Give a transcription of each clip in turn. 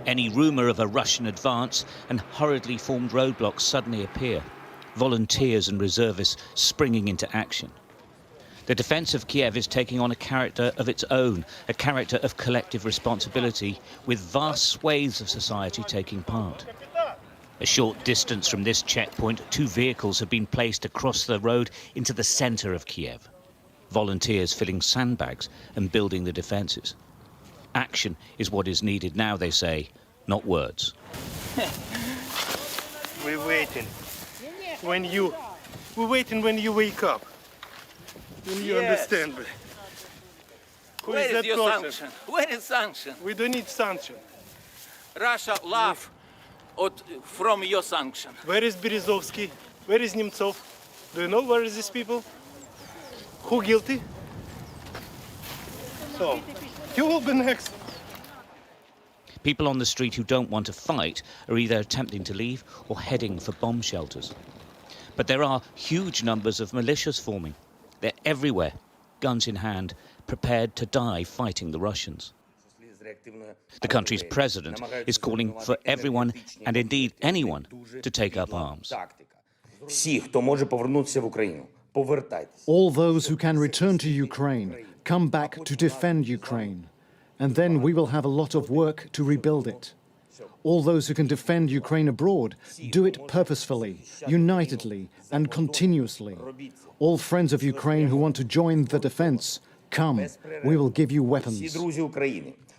Any rumour of a Russian advance and hurriedly formed roadblocks suddenly appear, volunteers and reservists springing into action. The defence of Kyiv is taking on a character of its own, a character of collective responsibility, with vast swathes of society taking part. A short distance from this checkpoint, 2 vehicles have been placed across the road into the centre of Kyiv. Volunteers filling sandbags and building the defences. Action is what is needed now, they say, not words. We're waiting when you wake up. When you understand. Where is your sanction? Where is sanction? We don't need sanction. Russia laugh from your sanction. Where is Berezovsky? Where is Nemtsov? Do you know where is these people? Who guilty? So, you will be next. People on the street who don't want to fight are either attempting to leave or heading for bomb shelters. But there are huge numbers of militias forming. They're everywhere, guns in hand, prepared to die fighting the Russians. The country's president is calling for everyone, and indeed anyone, to take up arms. All those who can return to Ukraine, come back to defend Ukraine. And then we will have a lot of work to rebuild it. All those who can defend Ukraine abroad, do it purposefully, unitedly and continuously. All friends of Ukraine who want to join the defense, come, we will give you weapons.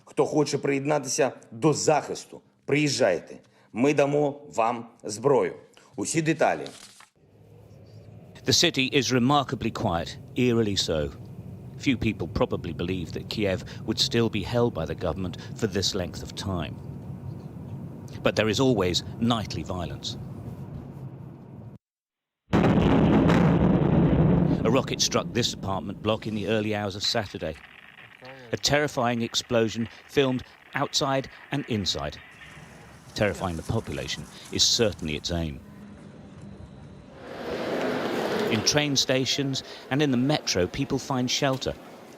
Хто хоче приєднатися до захисту, приїжджайте. Ми дамо вам зброю. Усі деталі. The city is remarkably quiet, eerily so. Few people probably believe that Kyiv would still be held by the government for this length of time. But there is always nightly violence. A rocket struck this apartment block in the early hours of Saturday. A terrifying explosion filmed outside and inside. Terrifying the population is certainly its aim. In train stations and in the metro, people find shelter,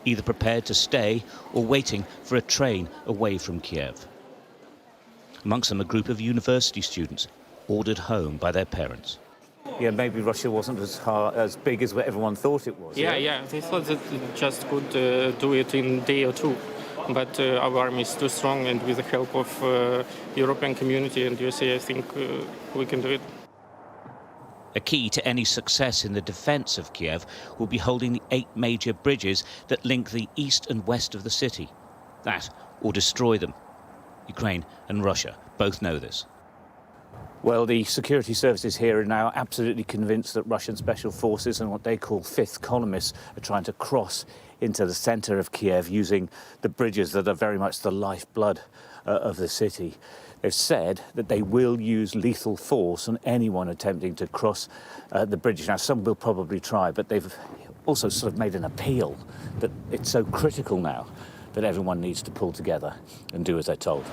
either prepared to stay or waiting for a train away from Kyiv. Amongst them, a group of university students ordered home by their parents. Yeah, maybe Russia wasn't as big as what everyone thought it was. Yeah, they thought that it just could do it in a day or two. But our army is too strong, and with the help of European community and USA, I think we can do it. A key to any success in the defence of Kyiv will be holding the 8 major bridges that link the east and west of the city. That or destroy them. Ukraine and Russia both know this. Well, the security services here are now absolutely convinced that Russian special forces and what they call fifth columnists are trying to cross into the centre of Kyiv using the bridges that are very much the lifeblood of the city. They've said that they will use lethal force on anyone attempting to cross the bridges. Now, some will probably try, but they've also sort of made an appeal that it's so critical now that everyone needs to pull together and do as they're told.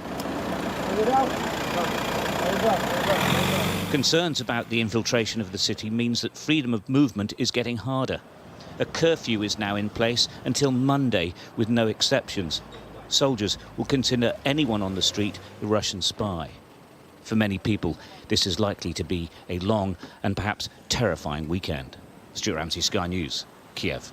Concerns about the infiltration of the city means that freedom of movement is getting harder. A curfew is now in place until Monday, with no exceptions. Soldiers will consider anyone on the street a Russian spy. For many people, this is likely to be a long and perhaps terrifying weekend. Stuart Ramsey, Sky News, Kyiv.